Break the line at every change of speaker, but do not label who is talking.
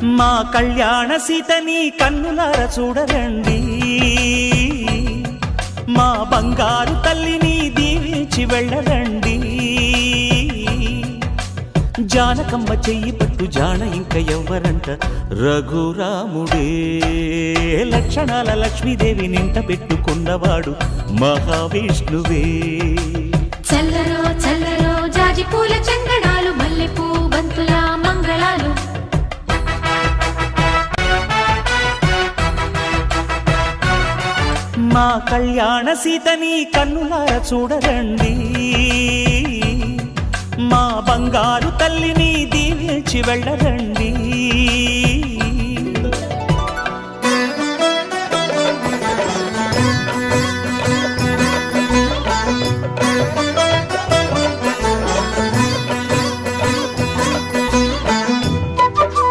మా కళ్యాణ సీతని కన్నులార చూడరండి, మా బంగారు తల్లిని దీవించి వెళ్ళరండి. జానకమ్మ చెయ్యి పట్టు జాన ఇంక ఎవ్వరంట, రఘురాముడే. లక్షణాల లక్ష్మీదేవి నింట పెట్టుకున్నవాడు మహావిష్ణువే.
చల్లరో చల్లరో జాజి పూల చందనాలు, మల్లెపూ బంతుల మంగళాలు.
మా కళ్యాణ సీతని కన్నులార చూడరండి, మా బంగారు తల్లిని దీవించి వెళ్ళరండి.